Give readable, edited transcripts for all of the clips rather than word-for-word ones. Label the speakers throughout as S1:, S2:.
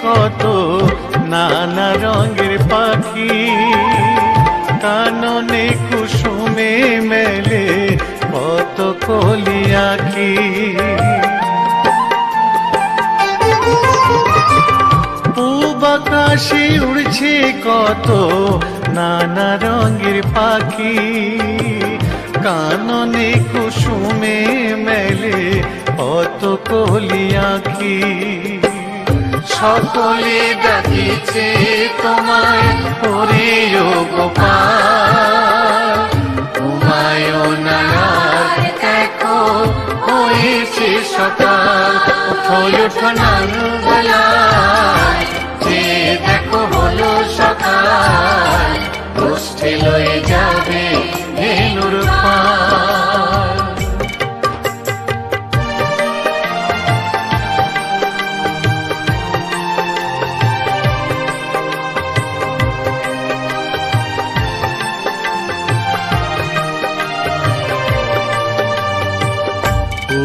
S1: কত নানা রঙের পাখি, কাননে কুসুমে মেলে কত কলি আঁখি। পূব আকাশে উড়ছে কত নানা রঙের পাখি, কাননে কুসুমে মেলে কত কলি আঁখি। সকলে ডাকিছে তোমায় ওরে ও গোপাল, ঘুমায় না আর দেখো হয়েছে সকাল। ওঠো ওঠো নানুবেলায়, যে দেখো হলো সকাল, গোষ্ঠী লয়ে যাবে ধেনুর পাল।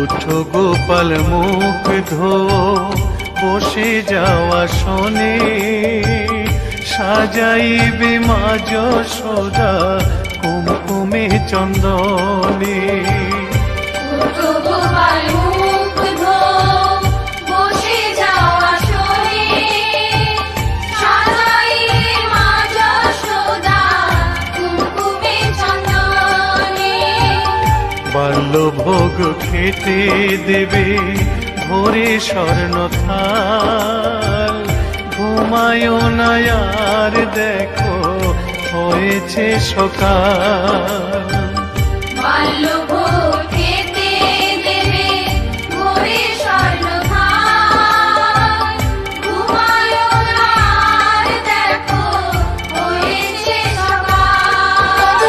S1: উঠো গোপাল মুখ ধো, বসে যাওয়া শোনে, সাজাইবে মা যশোদা কুমকুমে চন্দনে। বাল্যভোগ খেতে দেবে ভোরে স্বর্ণ থাল, ঘুমায় না আর দেখো হয়েছে সকাল।
S2: বাল্যভোগ খেতে দেবে ভোরে স্বর্ণ থাল, ঘুমায় না আর দেখো হয়েছে সকাল।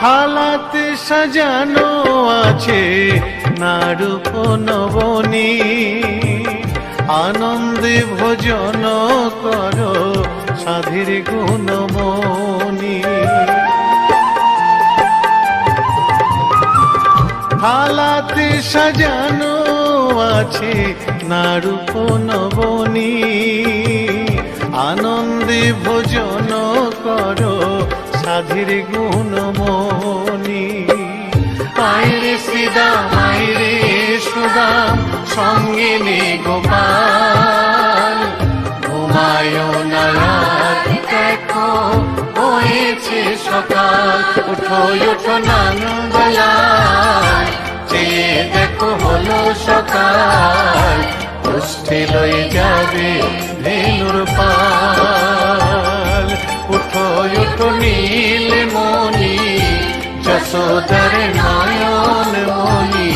S1: থালাতে সাজানো আছে নারূপ নবনী, আনন্দে ভোজন করো সাধীর গুণমণি। থালাতে সাজানো আছে নারূপ নবনী, আনন্দে ভোজন করো সাধীর গুণমণি। আইরে শ্রীদাম আইরে সুদাম, সঙ্গে নে গোপাল, ঘুমায় না রাত দেখো হয়েছে সকাল। উঠো উঠো নানুবেলায়, যে দেখো হলো সকাল, গোষ্ঠী লয়ে যাবে ধেনুর পাল। উঠো উঠো নীলমণি, যশোদার নয়ন মণি,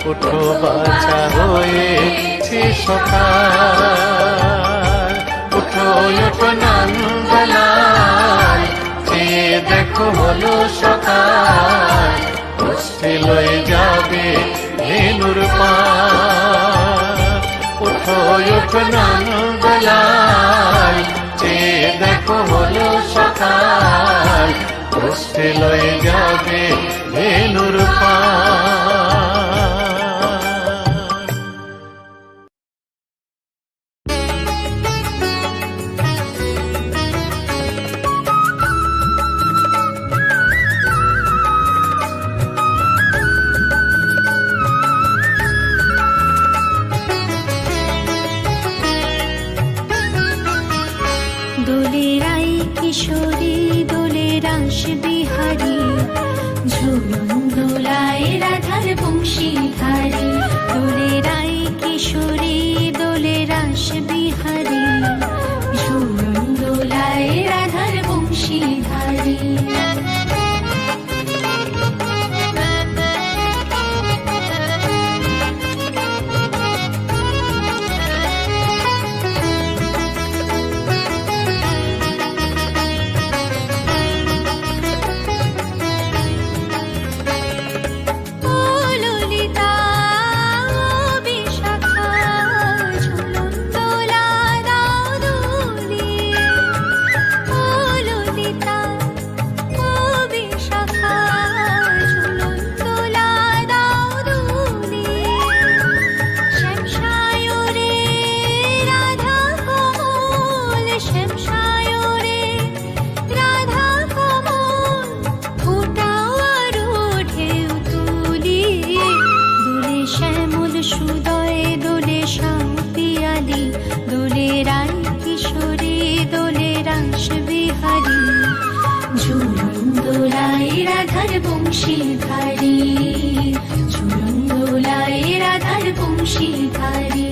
S1: উঠো বাছা হয়েছে সকাল। উঠো উঠো নানুবেলায়, যে দেখো হলো সকাল, গোষ্ঠী লয়ে যাবে ধেনুর পাল। উঠো উঠো নানুবেলায়, যে দেখো হলো সকাল, গোষ্ঠী লয়ে যাবে ধেনুর পাল।
S3: দোলেরাই কিশোরী দোলে রাস বিহারী, ঝুলন দোলায় রাধার বংশীধারী। দোলেরাই কিশোরী দোলে রাস বিহারী, ঝুলন দোলায় রাধার বংশীধারী। ললিতা বিশাখা ঝুলন দোলা বংশীধারী ঝুলন দোলায় রাধার বংশীধারী।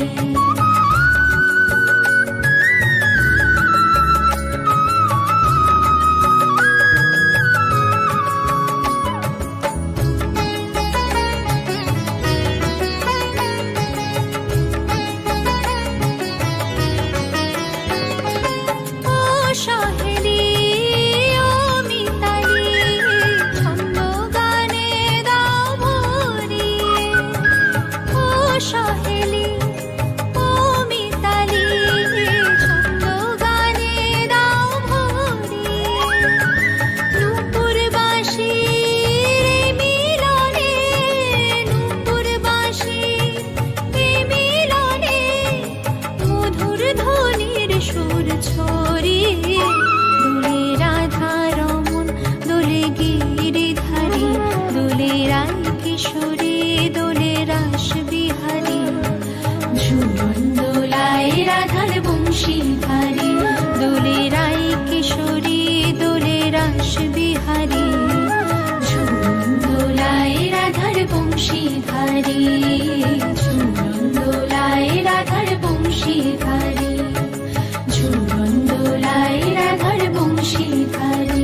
S3: বংশীধারী দোলে রাই কিশোরী দোলে রাস বিহারী ঝুলন দোলায় রাধার বংশীধারী ঝুলন দোলায় রাধার বংশীধারী ঝুলন দোলায় রাধার বংশীধারী।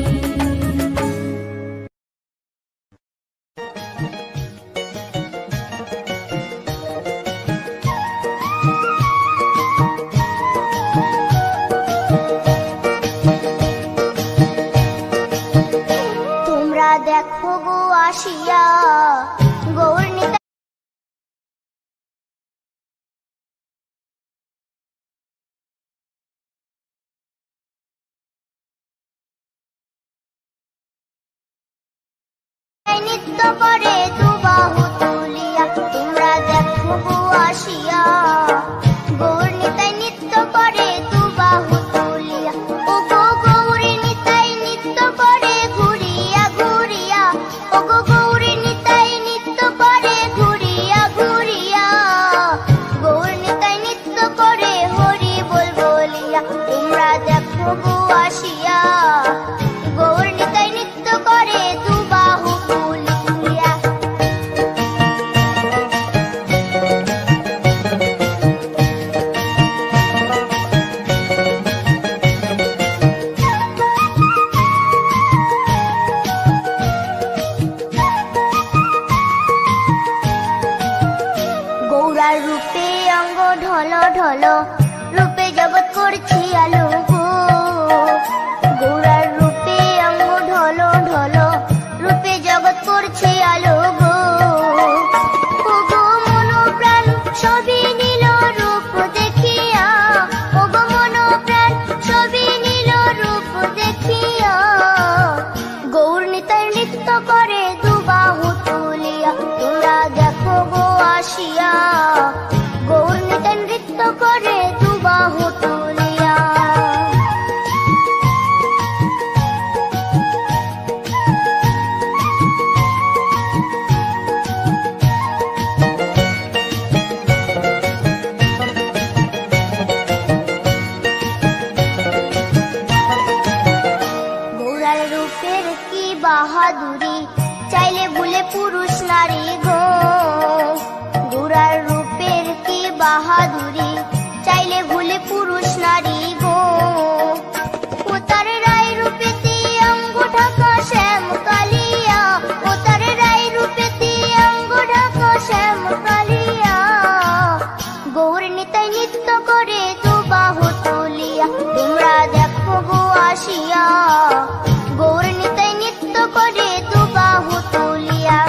S4: দেখো গো আসিয়া গৌর নিতাই নৃত্য করে দুবাহু তুলিয়া। তোমরা দেখো গো আসিয়া গৌর নিতাই নৃত্য করে দুবাহু তুলিয়া। ও গো গৌরী নিতাই নৃত্য করে ঘুরিয়া ঘুরিয়া। ও গো গৌরী নিতাই নৃত্য করে ঘুরিয়া ঘুরিয়া। গৌর নিতাই নৃত্য করে হরি বল বলিয়া। তোমরা দেখো গো আসিয়া গৌর নিতাই নৃত্য করে দুবাহু তুলিয়া। গৌরার রূপে অঙ্গ ঢল ঢল রূপে জগৎ করছি আলো গো। গৌরার রূপে অঙ্গ ঢল ঢল রূপে জগৎ করছি আলো গো। ও গো মন প্রাণ সবই নীল রূপ দেখিয়া। ও গো মন প্রাণ সবই নীল রূপ দেখিয়া। গৌর নিতাই নৃত্য করে দুবাহু তুলিয়া। তোমরা দেখো গো আসিয়া গৌর নিতাই নৃত্য করে দুবাহু তুলিয়া। গৌরার রূপের কি বাহাদুরি চাইলে ভুলে পুরুষ নারী গো। গৌরার রূপের কি বাহাদুরি চাইলে ভুলে পুরুষ নারী গো। ও তার রায় রূপেতে অঙ্গ ঢাকা শ্যাম কালিয়া। ও তার রায় রূপেতে অঙ্গ ঢাকা শ্যাম কালিয়া। গৌর নিতাই নৃত্য করে দুবাহু তুলিয়া। তোমরা দেখো গো আসিয়া গৌর নিতাই নৃত্য করে দুবাহু তুলিয়া।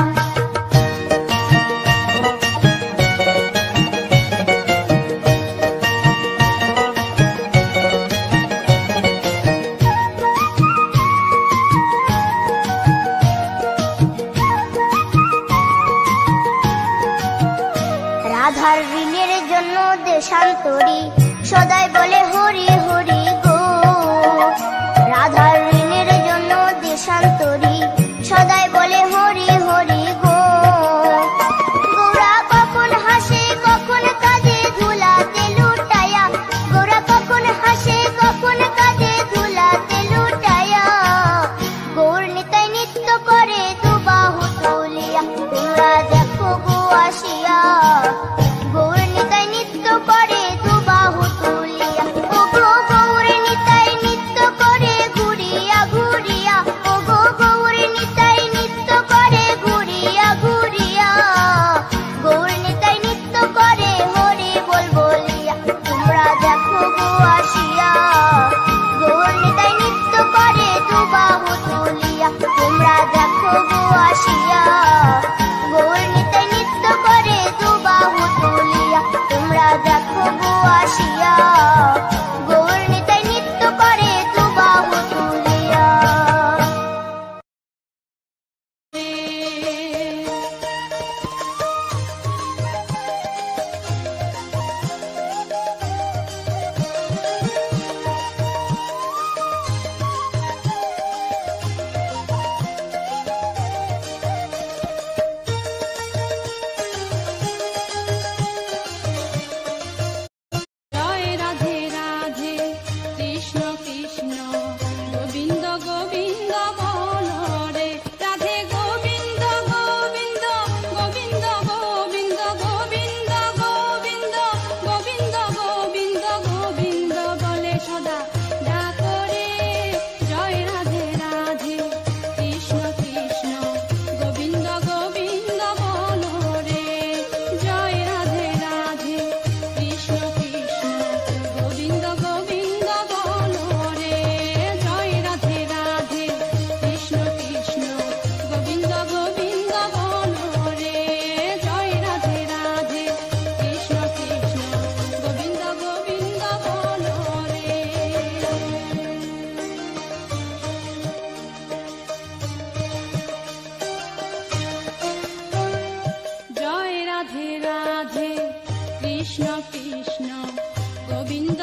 S4: রাধার ঋণের জন্য দেশান্তরী সদাই বলে হরি হরি গো। রাধার ঋণের জন্য দেশান্তরী সদাই বলে হরি হরি গো। গৌরা কখন হাসে কখন কাঁদে ধুলাতে লুটায়া। গৌরা কখন হাসে কখন কাঁদে ধুলাতে লুটায়া। গৌর নিতাই নৃত্য করে দুবাহু
S3: কৃষ্ণ কৃষ্ণ গোবিন্দ